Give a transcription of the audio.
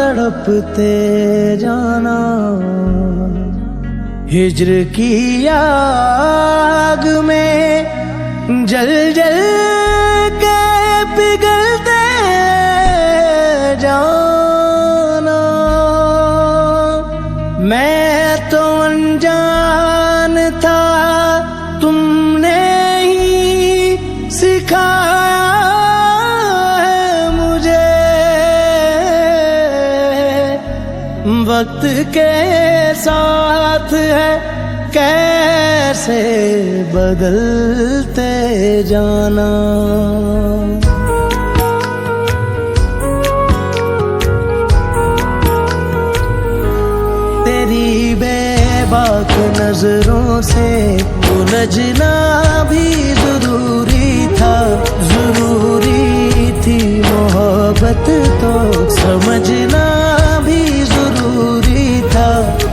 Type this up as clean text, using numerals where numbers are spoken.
तड़पते जाना, हिज्र की आग में जल जल के पिघलते जाना। मैं तो अनजान था, तुमने ही सिखाया है मुझे, वक्त के साथ है कैसे बदलते जाना। तेरी बेबाक नजरों से उलझना भी जरूरी था, जरूरी थी मोहब्बत तो समझ